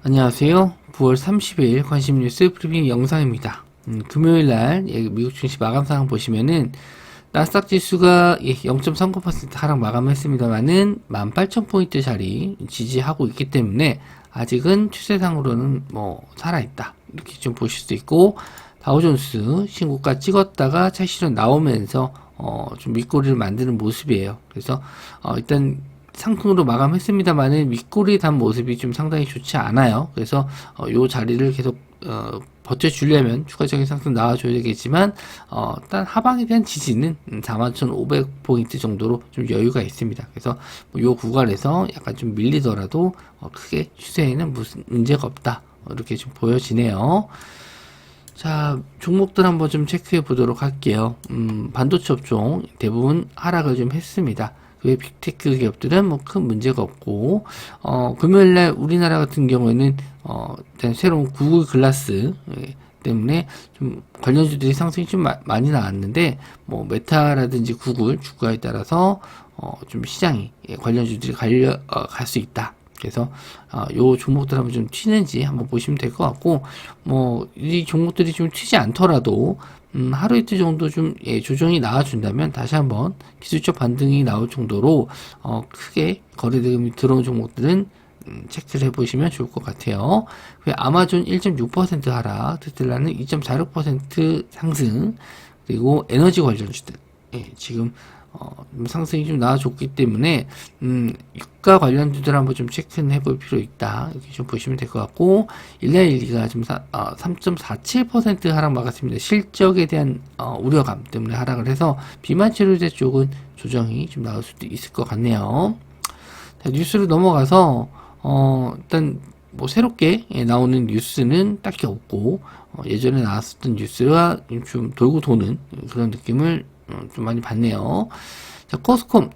안녕하세요. 9월 30일 관심 뉴스 브리핑 영상입니다. 금요일날 미국 증시 마감 상황 보시면은 나스닥 지수가 0.39% 하락 마감했습니다만은 18,000포인트 자리 지지하고 있기 때문에 아직은 추세상으로는 살아있다 이렇게 좀 보실 수 있고, 다우존스 신고가 찍었다가 차실은 나오면서 좀 윗꼬리를 만드는 모습이에요. 그래서 일단 상승으로 마감했습니다만은 윗꼬리 단 모습이 좀 상당히 좋지 않아요. 그래서 요 자리를 계속 버텨주려면 추가적인 상승 나와줘야 되겠지만, 일단 하방에 대한 지지는 41,500포인트 정도로 좀 여유가 있습니다. 그래서 요 구간에서 약간 좀 밀리더라도 크게 추세에는 무슨 문제가 없다 이렇게 좀 보여지네요. 자, 종목들 한번 좀 체크해 보도록 할게요. 반도체 업종 대부분 하락을 좀 했습니다. 그 외 빅테크 기업들은 큰 문제가 없고, 금요일날 우리나라 같은 경우에는, 일단 새로운 구글 글라스 때문에 좀 관련주들이 상승이 좀 많이 나왔는데, 메타라든지 구글 주가에 따라서, 좀 시장이 관련주들이 갈 수 있다. 그래서 요 종목들 한번 좀 튀는지 한번 보시면 될 것 같고, 이 종목들이 좀 튀지 않더라도 하루 이틀 정도 좀 조정이 나와준다면 다시 한번 기술적 반등이 나올 정도로 크게 거래대금이 들어온 종목들은 체크를 해보시면 좋을 것 같아요. 아마존 1.6% 하락, 테슬라는 2.46% 상승, 그리고 에너지 관련주들 지금 상승이 좀 나와줬기 때문에 유가 관련주들 한번 좀 체크는 해볼 필요 있다 이렇게 좀 보시면 될 것 같고, 1112가 지금 3.47% 하락 막았습니다. 실적에 대한 우려감 때문에 하락을 해서 비만 치료제 쪽은 조정이 좀 나올 수도 있을 것 같네요. 자, 뉴스로 넘어가서 일단 새롭게 나오는 뉴스는 딱히 없고, 예전에 나왔었던 뉴스가 좀 돌고 도는 그런 느낌을 좀 많이 받네요. 자, 코스콤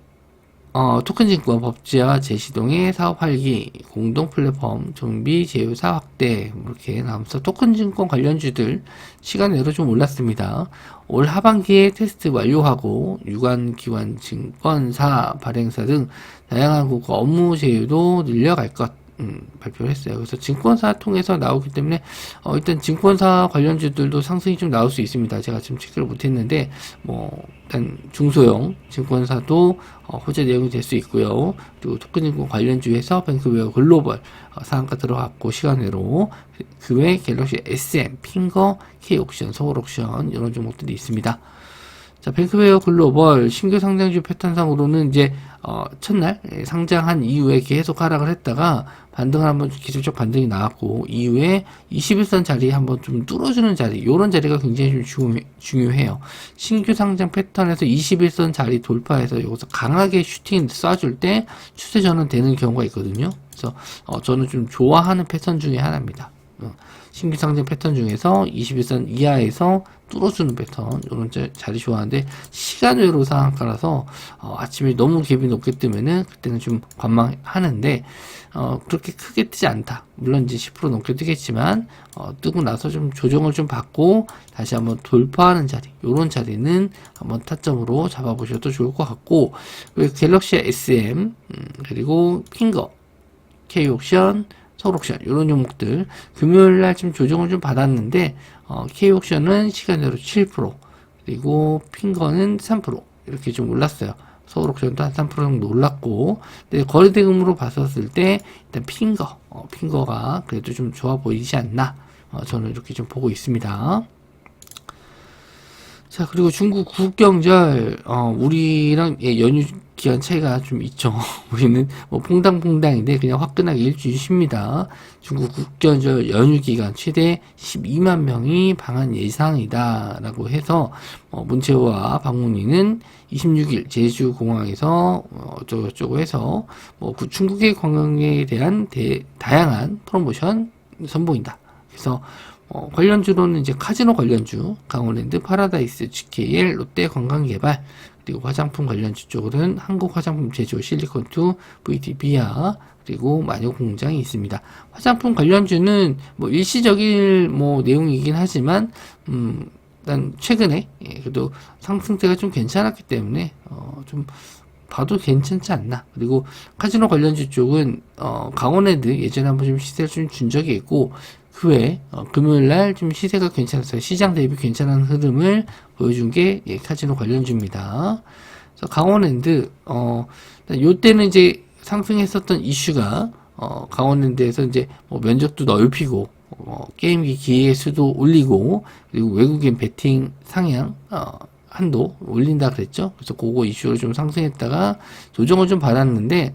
토큰증권 법제화 재시동의 사업 활기, 공동 플랫폼 정비 제휴사 확대 이렇게 나오면서 토큰증권 관련주들 시간외로 좀 올랐습니다. 올 하반기에 테스트 완료하고 유관기관 증권사 발행사 등 다양한 국가 업무 제휴도 늘려갈 것 발표를 했어요. 그래서 증권사 통해서 나오기 때문에 일단 증권사 관련주들도 상승이 좀 나올 수 있습니다. 제가 지금 체크를 못했는데 일단 중소형 증권사도 호재 내용이 될 수 있고요. 그리고 토큰증권 관련주에서 뱅크웨어 글로벌 상한가 들어갔고 시간외로, 그 외 갤럭시 SM, 핑거, K옥션, 서울옥션 이런 종목들이 있습니다. 자, 뱅크웨어 글로벌 신규 상장주 패턴상으로는 이제 첫날 상장한 이후에 계속 하락을 했다가 반등을 한번 기술적 반등이 나왔고, 이후에 21선 자리 한번 좀 뚫어주는 자리, 요런 자리가 굉장히 좀 중요해요. 신규 상장 패턴에서 21선 자리 돌파해서 여기서 강하게 슈팅 쏴줄 때 추세 전환 되는 경우가 있거든요. 그래서 저는 좀 좋아하는 패턴 중에 하나입니다. 신규 상장 패턴 중에서 21선 이하에서 뚫어주는 패턴, 이런 자리 좋아하는데, 시간외로 상한가라서 아침에 너무 갭이 높기 때문에 그때는 좀 관망하는데, 그렇게 크게 뜨지 않다. 물론 이제 10% 넘게 뜨겠지만 뜨고 나서 좀 조정을 좀 받고 다시 한번 돌파하는 자리, 요런 자리는 한번 타점으로 잡아보셔도 좋을 것 같고, 갤럭시 SM 그리고 핑거, K옥션, 서울옥션 이런 종목들 금요일날 좀 조정을 좀 받았는데, K옥션은 시간으로 7%, 그리고 핑거는 3% 이렇게 좀 올랐어요. 서울옥션도 한 3% 정도 올랐고, 근데 거래대금으로 봤었을 때 일단 핑거가 그래도 좀 좋아 보이지 않나, 저는 이렇게 좀 보고 있습니다. 자, 그리고 중국 국경절, 우리랑 연휴 기간 차이가 좀 있죠. 우리는 퐁당퐁당인데 그냥 화끈하게 일주일 쉽니다. 중국 국경절 연휴 기간 최대 12만 명이 방한 예상이다 라고 해서, 문채호와 박문희는 26일 제주공항에서 어쩌고저쩌고 해서 중국의 관광에 대한 다양한 프로모션 선보인다. 그래서 관련주로는 이제 카지노 관련주, 강원랜드, 파라다이스, GKL, 롯데 관광개발, 그리고 화장품 관련주 쪽으로는 한국 화장품 제조, 실리콘투, VT 비아, 그리고 마녀 공장이 있습니다. 화장품 관련주는 일시적인 내용이긴 하지만, 일단 최근에 그래도 상승세가 좀 괜찮았기 때문에 좀 봐도 괜찮지 않나. 그리고 카지노 관련주 쪽은 강원랜드 예전에 한번 좀 시세를 좀 준 적이 있고 그 외에 금요일날 좀 시세가 괜찮았어요. 시장 대비 괜찮은 흐름을 보여준 게 카지노 관련주입니다. 그래서 강원랜드 요때는 이제 상승했었던 이슈가 강원랜드에서 이제 뭐 면적도 넓히고 게임기 기회 수도 올리고 그리고 외국인 베팅 상향 한도 올린다 그랬죠. 그래서 그거 이슈로 좀 상승했다가 조정을 좀 받았는데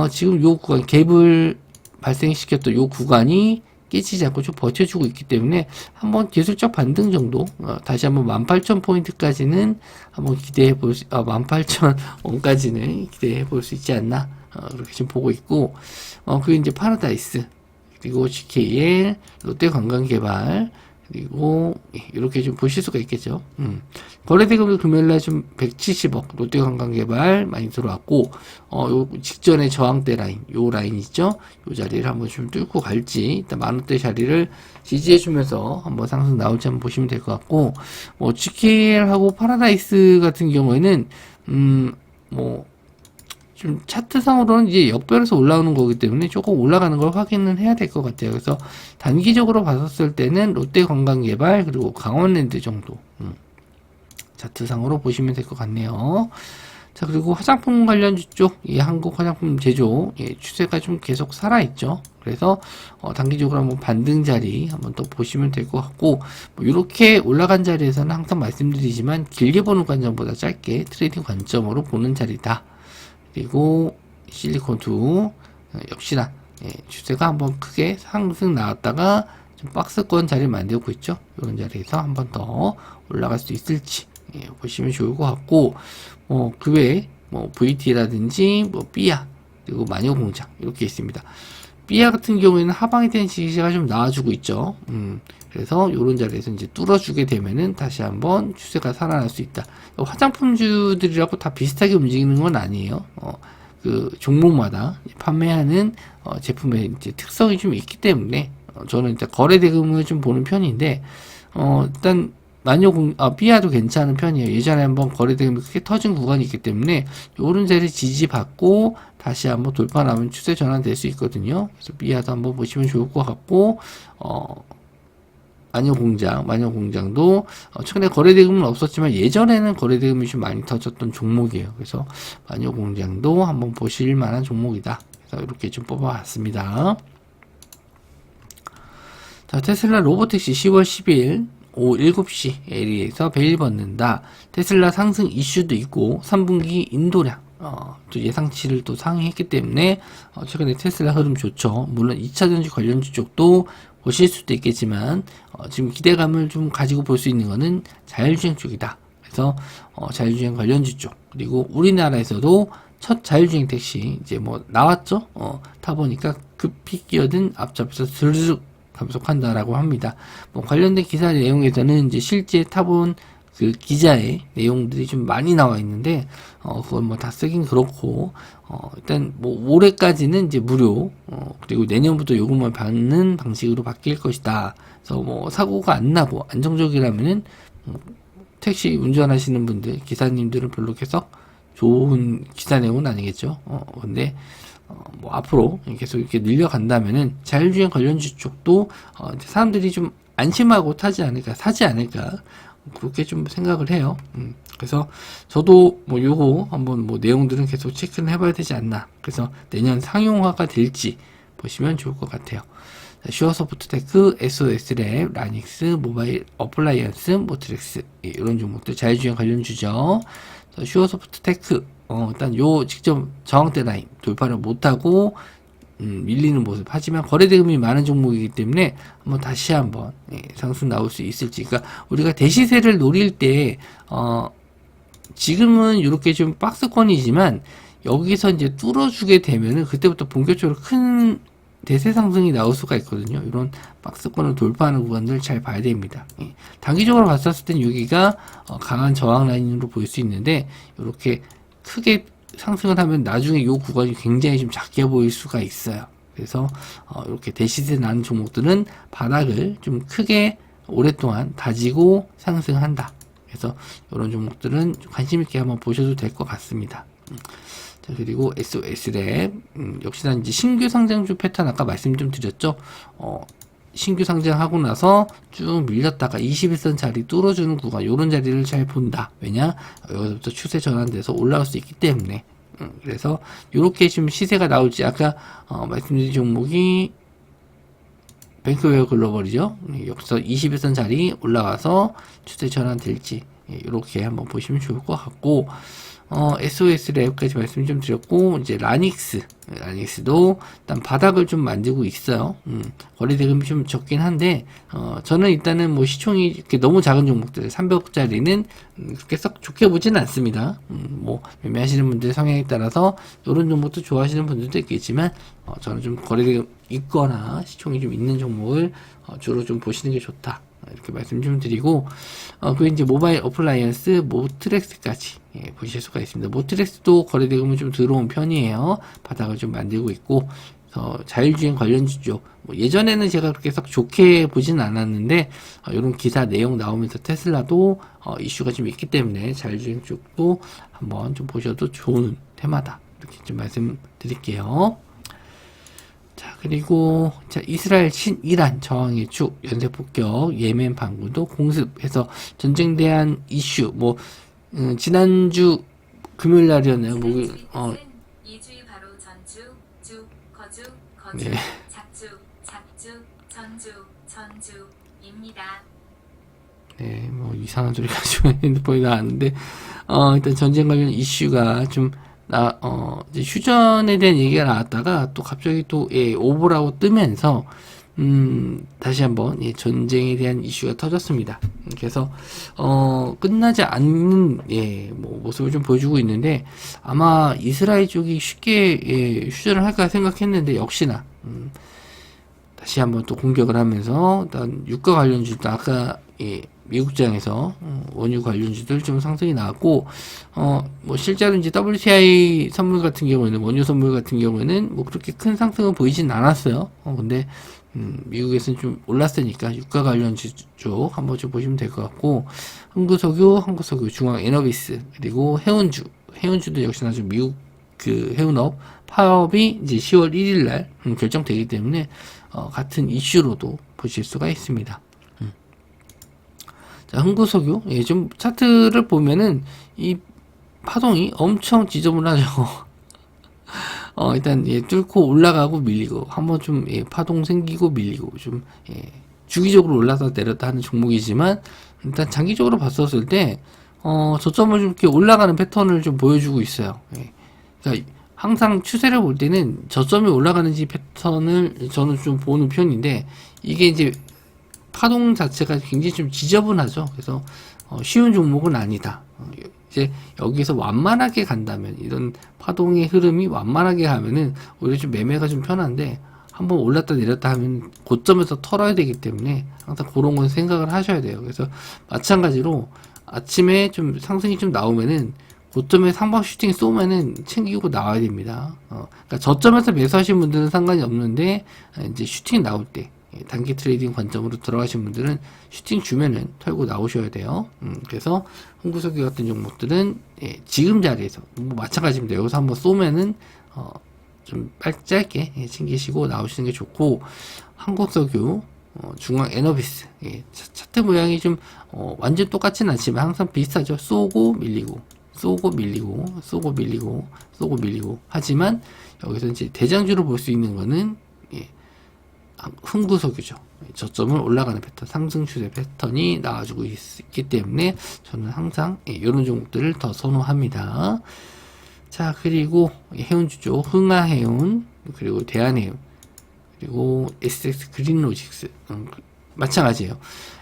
지금 요 구간 갭을 발생시켰던 요 구간이 깨지지 않고 좀 버텨주고 있기 때문에 한번 기술적 반등 정도 다시 한번 18,000포인트까지는 한번 기대해 볼 18,000원까지는 기대해 볼 수 있지 않나 그렇게 좀 보고 있고 그리고 이제 파라다이스 그리고 GKL 롯데관광개발 그리고 이렇게 좀 보실 수가 있겠죠. 거래대금이 금요일날 좀 170억 롯데관광개발 많이 들어왔고 요 직전에 저항대 라인 요 라인 있죠. 요 자리를 한번 좀 뚫고 갈지 일단 만원대 자리를 지지해주면서 한번 상승 나올지 한번 보시면 될 것 같고 뭐 GKL하고 파라다이스 같은 경우에는 좀 차트상으로는 이제 역별에서 올라오는 거기 때문에 조금 올라가는 걸 확인은 해야 될 것 같아요. 그래서 단기적으로 봤었을 때는 롯데관광개발 그리고 강원랜드 정도 차트상으로 보시면 될 것 같네요. 자 그리고 화장품 관련주 쪽 한국 화장품 제조 추세가 좀 계속 살아있죠. 그래서 단기적으로 한번 반등 자리 한번 또 보시면 될 것 같고 뭐 이렇게 올라간 자리에서는 항상 말씀드리지만 길게 보는 관점보다 짧게 트레이딩 관점으로 보는 자리다. 그리고 실리콘2 역시나 추세가 한번 크게 상승 나왔다가 좀 박스권 자리를 만들고 있죠. 이런 자리에서 한번 더 올라갈 수 있을지 보시면 좋을 것 같고 그 외에 뭐 VT라든지 뭐 삐아 그리고 마녀공장 이렇게 있습니다. 삐아 같은 경우에는 하방에 대한 지지가 좀 나와주고 있죠. 그래서 이런 자리에서 이제 뚫어주게 되면은 다시 한번 추세가 살아날 수 있다. 화장품주들이라고 다 비슷하게 움직이는 건 아니에요. 그 종목마다 판매하는 제품의 이제 특성이 좀 있기 때문에 저는 일단 거래 대금을 좀 보는 편인데 일단 삐아도 괜찮은 편이에요. 예전에 한번 거래 대금이 크게 터진 구간이 있기 때문에 요런 자리 지지받고 다시 한번 돌파 나오면 추세 전환될 수 있거든요. 그래서 삐아도 한번 보시면 좋을 것 같고 마녀공장도 최근에 거래대금은 없었지만 예전에는 거래대금이 좀 많이 터졌던 종목이에요. 그래서 마녀공장도 한번 보실 만한 종목이다. 그래서 이렇게 좀 뽑아봤습니다. 자, 테슬라 로보택시 10월 10일 오후 7시 에리에서 베일 벗는다. 테슬라 상승 이슈도 있고 3분기 인도량 또 예상치를 또 상회했기 때문에 최근에 테슬라 흐름 좋죠. 물론 2차전지 관련주 쪽도 보실 수도 있겠지만 지금 기대감을 좀 가지고 볼 수 있는 거는 자율주행 쪽이다. 그래서 자율주행 관련주 쪽 그리고 우리나라에서도 첫 자율주행 택시 이제 뭐 나왔죠. 타보니까 급히 끼어든 앞잡에서 스르륵 감속한다라고 합니다. 뭐 관련된 기사 내용에서는 이제 실제 타본 그 기자의 내용들이 좀 많이 나와 있는데 그건 뭐 다 쓰긴 그렇고 일단 뭐 올해까지는 이제 무료 그리고 내년부터 요금을 받는 방식으로 바뀔 것이다. 그래서 뭐 사고가 안 나고 안정적이라면은 택시 운전하시는 분들 기사님들은 별로 계속 좋은 기사 내용은 아니겠죠. 근데 뭐 앞으로 계속 이렇게 늘려간다면은 자율주행 관련주 쪽도 사람들이 좀 안심하고 타지 않을까 사지 않을까 그렇게 좀 생각을 해요. 그래서 저도 뭐 요거 한번 뭐 내용들은 계속 체크를 해봐야 되지 않나. 그래서 내년 상용화가 될지 보시면 좋을 것 같아요. 슈어소프트테크, SOS랩, 라닉스, 모바일 어플라이언스, 모트렉스 이런 종목들 자율주행 관련주죠. 슈어소프트테크 일단 요 직접 저항대 라인 돌파를 못하고 밀리는 모습. 하지만 거래대금이 많은 종목이기 때문에 한번 다시 한번 상승 나올 수 있을지. 그러니까 우리가 대시세를 노릴 때 지금은 이렇게 좀 박스권이지만 여기서 이제 뚫어주게 되면은 그때부터 본격적으로 큰 대세 상승이 나올 수가 있거든요. 이런 박스권을 돌파하는 구간들 잘 봐야 됩니다. 단기적으로 봤었을 땐 여기가 강한 저항 라인으로 보일 수 있는데 이렇게 크게 상승을 하면 나중에 이 구간이 굉장히 좀 작게 보일 수가 있어요. 그래서 이렇게 대시세 나는 종목들은 바닥을 좀 크게 오랫동안 다지고 상승한다. 그래서 이런 종목들은 관심 있게 한번 보셔도 될 것 같습니다. 자, 그리고 SOS랩, 역시나 이제 신규 상장주 패턴 아까 말씀 좀 드렸죠. 신규 상장하고 나서 쭉 밀렸다가 21선 자리 뚫어주는 구간, 요런 자리를 잘 본다. 왜냐? 여기서부터 추세 전환돼서 올라올 수 있기 때문에. 그래서 요렇게 지금 시세가 나올지, 아까 말씀드린 종목이 뱅크웨어 글로벌이죠. 여기서 21선 자리 올라가서 추세 전환될지, 이렇게 한번 보시면 좋을 것 같고, SOS 랩까지 말씀 좀 드렸고, 이제 라닉스도 일단 바닥을 좀 만들고 있어요. 거래 대금이 좀 적긴 한데, 저는 일단은 뭐 시총이 이렇게 너무 작은 종목들, 300억짜리는 그렇게 썩 좋게 보지는 않습니다. 뭐 매매하시는 분들 성향에 따라서 이런 종목도 좋아하시는 분들도 있겠지만, 저는 좀 거래 대금 있거나 시총이 좀 있는 종목을 주로 좀 보시는 게 좋다. 이렇게 말씀 좀 드리고, 그 이제 모바일 어플라이언스 모트렉스까지 보실 수가 있습니다. 모트렉스도 거래 대금은 좀 들어온 편이에요. 바닥을 좀 만들고 있고, 자율주행 관련주 쪽, 뭐 예전에는 제가 그렇게 썩 좋게 보진 않았는데, 이런 기사 내용 나오면서 테슬라도 이슈가 좀 있기 때문에 자율주행 쪽도 한번 좀 보셔도 좋은 테마다. 이렇게 좀 말씀드릴게요. 자, 그리고, 자, 이스라엘 친이란 저항의 축, 연쇄 폭격, 예멘 반군도 공습해서 전쟁 대한 이슈, 뭐, 지난주 금요일 날이었나요? 목요일, 2주의 바로 전주, 거주, 네. 작주, 전주입니다. 네, 뭐, 이상한 소리가 좀 핸드폰에 나왔는데, 일단 전쟁 관련 이슈가 좀, 이제 휴전에 대한 얘기가 나왔다가 또 갑자기 또, 오보라고 뜨면서, 다시 한번, 전쟁에 대한 이슈가 터졌습니다. 그래서, 끝나지 않는, 뭐, 모습을 좀 보여주고 있는데, 아마 이스라엘 쪽이 쉽게, 휴전을 할까 생각했는데, 역시나, 다시 한번 또 공격을 하면서, 일단, 유가 관련주도 아까, 미국장에서 원유 관련주들 좀 상승이 나왔고, 뭐 실제로 이제 WTI 선물 같은 경우에는, 원유 선물 같은 경우에는 뭐 그렇게 큰 상승은 보이진 않았어요. 근데 미국에서는 좀 올랐으니까 유가 관련주 쪽 한번 좀 보시면 될 것 같고, 한국석유, 중앙에너비스, 그리고 해운주도 역시나 좀 미국 그 해운업 파업이 이제 10월 1일 날 결정되기 때문에 같은 이슈로도 보실 수가 있습니다. 자, 흥구석유, 좀 차트를 보면은 이 파동이 엄청 지저분하죠. 일단 뚫고 올라가고 밀리고 한번 좀 파동 생기고 밀리고 좀 주기적으로 올라서 내렸다 하는 종목이지만, 일단 장기적으로 봤었을 때 저점을 좀 이렇게 올라가는 패턴을 좀 보여주고 있어요. 그러니까 항상 추세를 볼 때는 저점이 올라가는지 패턴을 저는 좀 보는 편인데, 이게 이제 파동 자체가 굉장히 좀 지저분하죠. 그래서 쉬운 종목은 아니다. 이제 여기서 완만하게 간다면, 이런 파동의 흐름이 완만하게 가면은 오히려 좀 매매가 좀 편한데, 한번 올랐다 내렸다 하면 고점에서 털어야 되기 때문에 항상 그런 건 생각을 하셔야 돼요. 그래서 마찬가지로 아침에 좀 상승이 좀 나오면은 고점에 상방 슈팅 쏘면은 챙기고 나와야 됩니다. 그러니까 저점에서 매수하신 분들은 상관이 없는데, 이제 슈팅 나올 때 단기 트레이딩 관점으로 들어가신 분들은 슈팅 주면은 털고 나오셔야 돼요. 그래서 흥구석유 같은 종목들은 지금 자리에서 뭐 마찬가지입니다. 여기서 한번 쏘면은 좀 짧게 챙기시고 나오시는 게 좋고, 한국석유, 중앙에너비스, 차트 모양이 좀 완전 똑같진 않지만 항상 비슷하죠. 쏘고 밀리고 하지만 여기서 이제 대장주로 볼 수 있는 거는 흥구석유죠. 저점을 올라가는 패턴, 상승 추세 패턴이 나와주고 있기 때문에 저는 항상 이런 종목들을 더 선호합니다. 자, 그리고 해운주죠. 흥하해운, 그리고 대한해운, 그리고 SX 그린로직스, 마찬가지예요.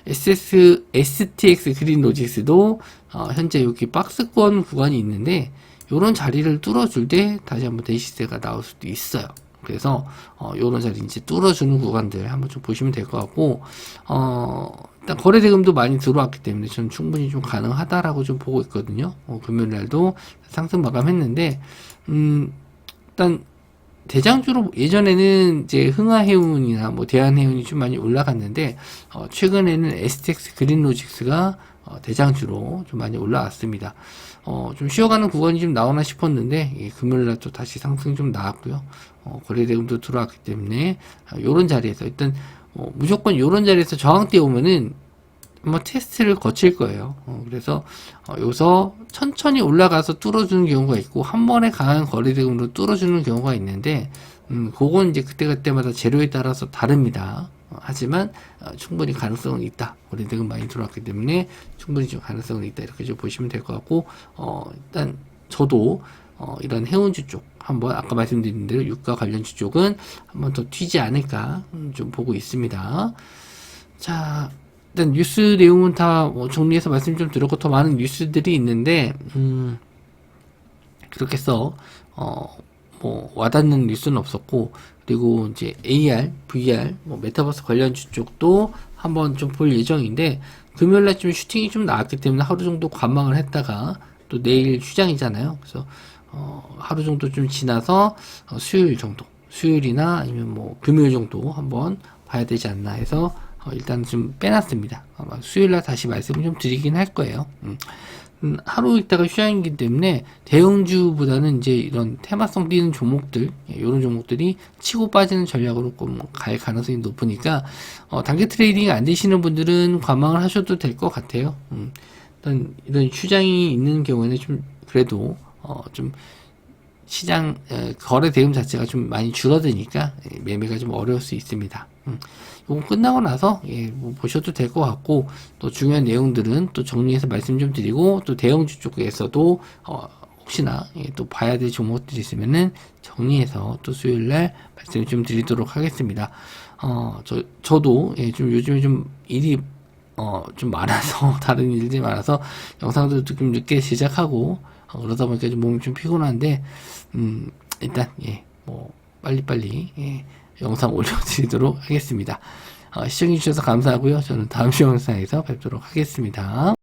STX 그린로직스도 현재 여기 박스권 구간이 있는데, 요런 자리를 뚫어줄 때 다시 한번 대시세가 나올 수도 있어요. 그래서 요런 자리 이제 뚫어주는 구간들 한번 좀 보시면 될 것 같고, 일단 거래 대금도 많이 들어왔기 때문에 저는 충분히 좀 가능하다라고 좀 보고 있거든요. 금요일 날도 상승 마감했는데, 일단 대장주로 예전에는 이제 흥하해운이나 뭐 대한해운이 좀 많이 올라갔는데 최근에는 STX 그린로직스가 대장주로 좀 많이 올라왔습니다. 좀 쉬어가는 구간이 좀 나오나 싶었는데 금요일날 또 다시 상승 좀 나왔고요. 거래대금도 들어왔기 때문에 요런 자리에서 일단 무조건 요런 자리에서 저항대 오면은 한번 테스트를 거칠 거예요. 그래서 여기서 천천히 올라가서 뚫어주는 경우가 있고 한 번에 강한 거래대금으로 뚫어주는 경우가 있는데 그건 이제 그때그때마다 재료에 따라서 다릅니다. 하지만 충분히 가능성은 있다. 거래대금 많이 들어왔기 때문에 충분히 좀 가능성은 있다. 이렇게 좀 보시면 될 것 같고 일단 저도 이런 해운주 쪽 한번 아까 말씀드린 대로 유가 관련주 쪽은 한번 더 튀지 않을까 좀 보고 있습니다. 자, 일단 뉴스 내용은 다 정리해서 말씀 좀 드렸고 더 많은 뉴스들이 있는데 그렇게 해서 뭐 와닿는 뉴스는 없었고 그리고 이제 AR, VR, 뭐 메타버스 관련주 쪽도 한번 좀 볼 예정인데 금요일날 좀 슈팅이 좀 나왔기 때문에 하루 정도 관망을 했다가 또 내일 휴장이잖아요. 그래서 하루 정도 좀 지나서 수요일 정도, 수요일이나 아니면 뭐 금요일 정도 한번 봐야 되지 않나 해서 일단 좀 빼놨습니다. 아마 수요일날 다시 말씀을 좀 드리긴 할 거예요. 하루 있다가 휴장이기 때문에 대형주보다는 이제 이런 테마성 띄는 종목들, 이런 종목들이 치고 빠지는 전략으로 갈 가능성이 높으니까 단기 트레이딩 안 되시는 분들은 관망을 하셔도 될 것 같아요. 일단 이런 휴장이 있는 경우에는 좀 그래도 좀 시장 거래 대금 자체가 좀 많이 줄어드니까 매매가 좀 어려울 수 있습니다. 이거 끝나고 나서 뭐 보셔도 될 것 같고 또 중요한 내용들은 또 정리해서 말씀 좀 드리고 또 대형주 쪽에서도 혹시나 또 봐야 될 종목들이 있으면은 정리해서 또 수요일날 말씀 좀 드리도록 하겠습니다. 저도 좀 요즘에 좀 일이 좀 많아서 다른 일들이 많아서 영상도 좀 늦게 시작하고 그러다 보니까 좀 몸이 좀 피곤한데 일단 뭐 빨리빨리 영상 올려드리도록 하겠습니다. 시청해주셔서 감사하고요. 저는 다음 영상에서 뵙도록 하겠습니다.